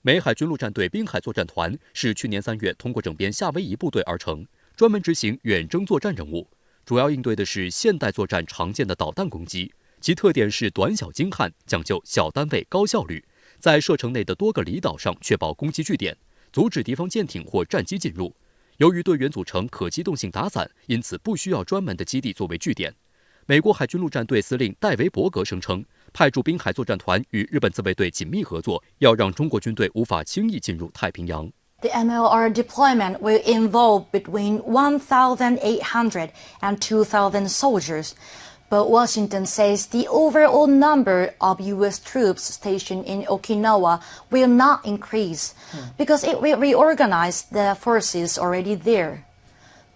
美海军陆战队滨海作战团是去年3月通过整编夏威夷部队而成，专门执行远征作战任务，主要应对的是现代作战常见的导弹攻击。其特点是短小精悍，讲究小单位高效率，在射程内的多个离岛上确保攻击据点，阻止敌方舰艇或战机进入。由于队员组成可机动性打散，因此不需要专门的基地作为据点。美国海军陆战队司令戴维·伯格声称，派驻滨海作战团与日本自卫队紧密合作，要让中国军队无法轻易进入太平洋。The MLR deployment will involve between 1,800 and 2,000 soldiers.But Washington says the overall number of U.S. troops stationed in Okinawa will not increase because it will reorganize the forces already there.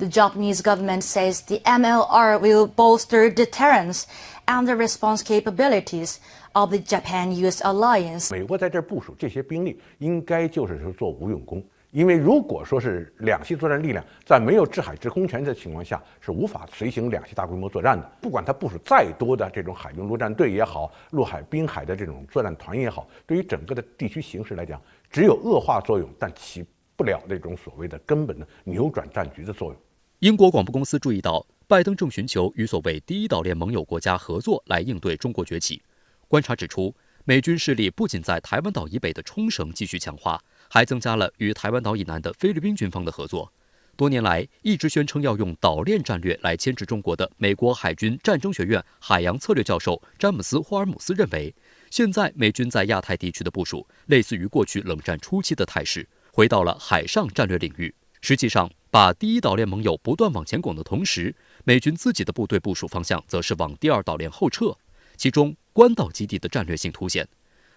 The Japanese government says the MLR will bolster deterrence and the response capabilities of the Japan-U.S. alliance. 美国在这部署这些兵力，应该就是说做无用功。因为如果说是两栖作战力量在没有制海制空权的情况下，是无法随行两栖大规模作战的。不管它部署再多的这种海军陆战队也好，陆海滨海的这种作战团也好，对于整个的地区形势来讲，只有恶化作用，但起不了那种所谓的根本的扭转战局的作用。英国广播公司注意到，拜登正寻求与所谓第一岛链盟友国家合作来应对中国崛起。观察指出，美军势力不仅在台湾岛以北的冲绳继续强化，还增加了与台湾岛以南的菲律宾军方的合作。多年来一直宣称要用岛链战略来牵制中国的美国海军战争学院海洋策略教授詹姆斯·霍尔姆斯认为，现在美军在亚太地区的部署类似于过去冷战初期的态势，回到了海上战略领域。实际上，把第一岛链盟友不断往前拱的同时，美军自己的部队部署方向则是往第二岛链后撤，其中关岛基地的战略性凸显。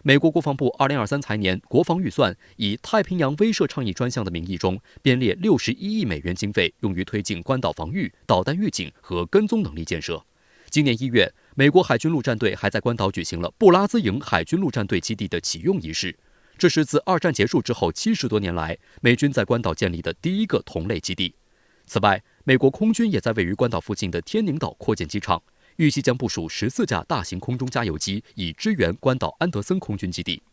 美国国防部2023财年国防预算以太平洋威慑倡议专项的名义中编列61亿美元经费，用于推进关岛防御、导弹预警和跟踪能力建设。今年1月，美国海军陆战队还在关岛举行了布拉兹营海军陆战队基地的启用仪式，这是自二战结束之后70多年来美军在关岛建立的第一个同类基地。此外，美国空军也在位于关岛附近的天宁岛扩建机场，预计将部署14架大型空中加油机，以支援关岛安德森空军基地。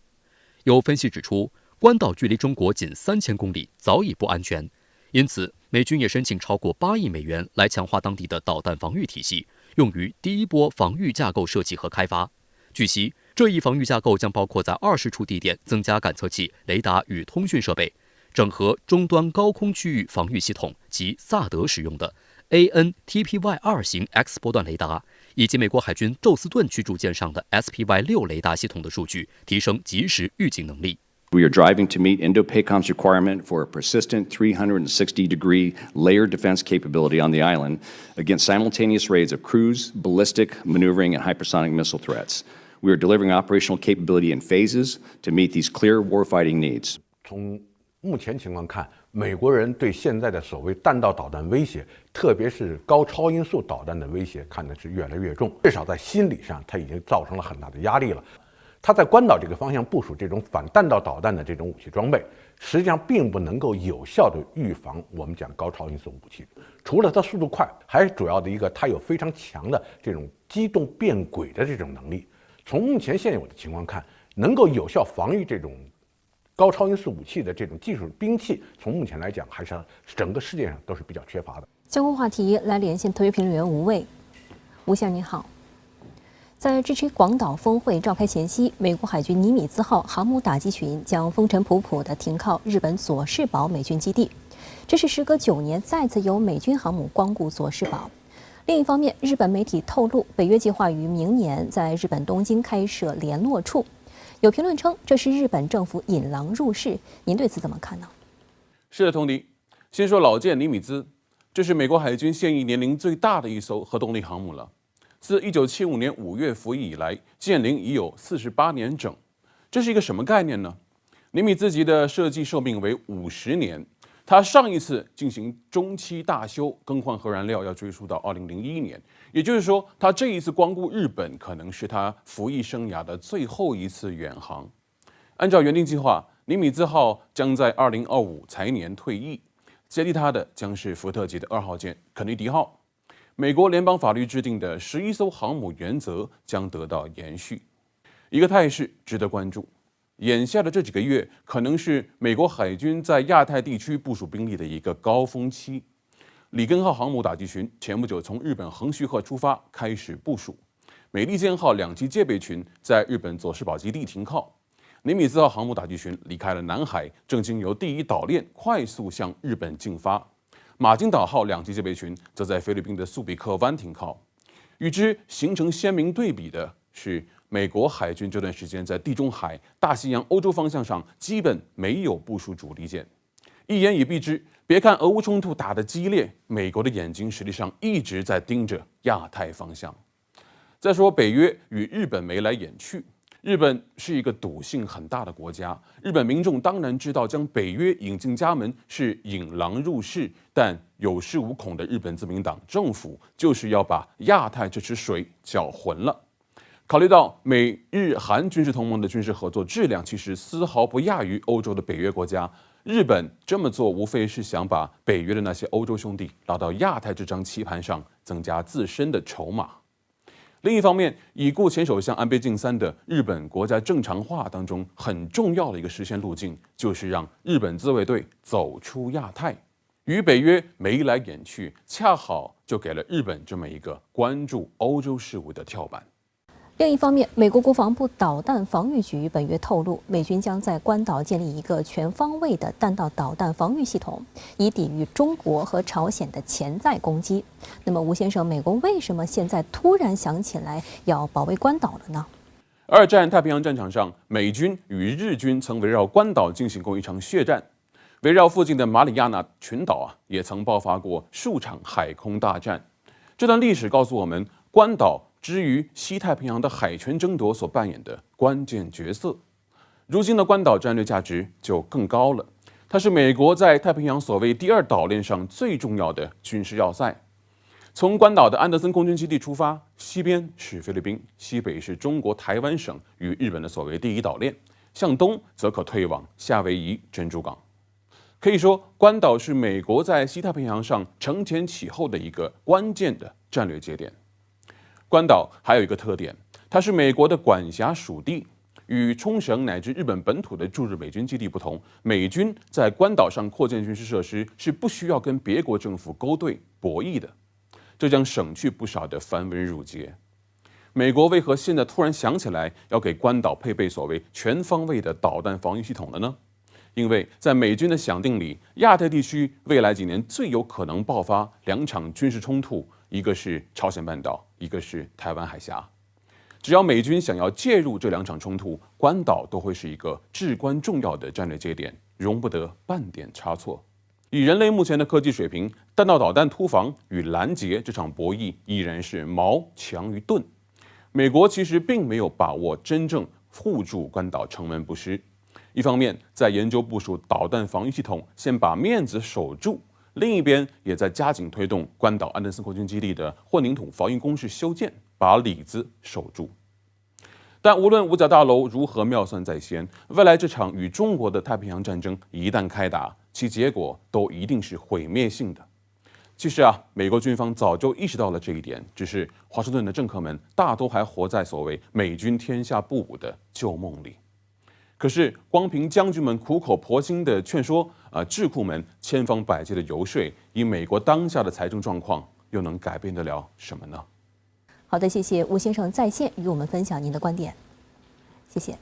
有分析指出，关岛距离中国仅3000公里，早已不安全，因此美军也申请超过8亿美元来强化当地的导弹防御体系，用于第一波防御架构设计和开发。据悉，这一防御架构将包括在20处地点增加感测器、雷达与通讯设备，整合终端高空区域防御系统及萨德使用的 AN-TPY-2 型 X 波段雷达，以及美国海军宙斯盾驱逐舰上的 SPY-6 雷达系统的数据，提升即时预警能力。We are driving to meet Indo-PACOM's requirement for a persistent 360-degree layered defense capability on the island against simultaneous raids of cruise, ballistic, maneuvering, and hypersonic missile threats. We are delivering operational capability in phases to meet these clear warfighting needs. 从目前情况看，美国人对现在的所谓弹道导弹威胁，特别是高超音速导弹的威胁，看的是越来越重。至少在心理上，它已经造成了很大的压力了。他在关岛这个方向部署这种反弹道导弹的这种武器装备，实际上并不能够有效的预防我们讲高超音速武器。除了它速度快，还主要的一个它有非常强的这种机动变轨的这种能力。从目前现有的情况看，能够有效防御这种高超音速武器的这种技术兵器，从目前来讲，还是整个世界上都是比较缺乏的。相关话题来连线特约评论员吴卫。吴先生您好。在支持广岛峰会召开前夕，美国海军尼米兹号航母打击群将风尘仆仆地停靠日本佐世保美军基地，这是时隔9年再次由美军航母光顾佐世保。另一方面，日本媒体透露，北约计划于明年在日本东京开设联络处。有评论称，这是日本政府引狼入室，您对此怎么看呢？是的，同迪。先说老舰尼米兹，这是美国海军现役年龄最大的一艘核动力航母了。自1975年5月服役以来，舰龄已有48年整。这是一个什么概念呢？尼米兹级的设计寿命为50年，它上一次进行中期大修更换核燃料要追溯到2001年，也就是说，它这一次光顾日本可能是它服役生涯的最后一次远航。按照原定计划，尼米兹号将在2025财年退役，接替它的将是福特级的2号舰肯尼迪号。美国联邦法律制定的11艘航母原则将得到延续，一个态势值得关注。眼下的这几个月可能是美国海军在亚太地区部署兵力的一个高峰期。里根号航母打击群前不久从日本横须贺出发，开始部署。美利坚号2级戒备群在日本佐世保基地停靠。尼米兹号航母打击群离开了南海，正经由第1岛链快速向日本进发。马金岛号2级戒备群则在菲律宾的苏比克湾停靠。与之形成鲜明对比的是，美国海军这段时间在地中海、大西洋、欧洲方向上基本没有部署主力舰。一言以蔽之，别看俄乌冲突打得激烈，美国的眼睛实际上一直在盯着亚太方向。再说北约与日本眉来眼去，日本是一个赌性很大的国家，日本民众当然知道将北约引进家门是引狼入室，但有恃无恐的日本自民党政府就是要把亚太这池水搅浑了。考虑到美日韩军事同盟的军事合作质量其实丝毫不亚于欧洲的北约国家，日本这么做无非是想把北约的那些欧洲兄弟拉到亚太这张棋盘上，增加自身的筹码。另一方面，已故前首相安倍晋三的日本国家正常化当中很重要的一个实现路径，就是让日本自卫队走出亚太，与北约眉来眼去，恰好就给了日本这么一个关注欧洲事务的跳板。另一方面，美国国防部导弹防御局本月透露，美军将在关岛建立一个全方位的弹道导弹防御系统，以抵御中国和朝鲜的潜在攻击。那么，吴先生，美国为什么现在突然想起来要保卫关岛了呢？2战太平洋战场上，美军与日军曾围绕关岛进行过一场血战，围绕附近的马里亚纳群岛也曾爆发过数场海空大战。这段历史告诉我们，关岛之于西太平洋的海权争夺所扮演的关键角色。如今的关岛战略价值就更高了，它是美国在太平洋所谓第2岛链上最重要的军事要塞。从关岛的安德森空军基地出发，西边是菲律宾，西北是中国台湾省与日本的所谓第1岛链，向东则可退往夏威夷珍珠港。可以说，关岛是美国在西太平洋上承前启后的一个关键的战略节点。关岛还有一个特点，它是美国的管辖属地。与冲绳乃至日本本土的驻日美军基地不同，美军在关岛上扩建军事设施是不需要跟别国政府勾兑博弈的，这将省去不少的繁文缛节。美国为何现在突然想起来要给关岛配备所谓全方位的导弹防御系统了呢？因为在美军的想定里，亚太地区未来几年最有可能爆发2场军事冲突，一个是朝鲜半岛，一个是台湾海峡。只要美军想要介入这2场冲突，关岛都会是一个至关重要的战略节点，容不得半点差错。以人类目前的科技水平，弹道导弹突防与拦截这场博弈依然是矛强于盾。美国其实并没有把握真正护住关岛城门不失。一方面在研究部署导弹防御系统，先把面子守住；另一边也在加紧推动关岛安德森空军基地的混凝土防御工事修建，把里子守住。但无论五角大楼如何妙算在先，未来这场与中国的太平洋战争一旦开打，其结果都一定是毁灭性的。其实美国军方早就意识到了这一点，只是华盛顿的政客们大都还活在所谓美军天下不武的旧梦里。可是，光凭将军们苦口婆心的劝说，智库们千方百计的游说，以美国当下的财政状况，又能改变得了什么呢？好的，谢谢吴先生在线与我们分享您的观点，谢谢。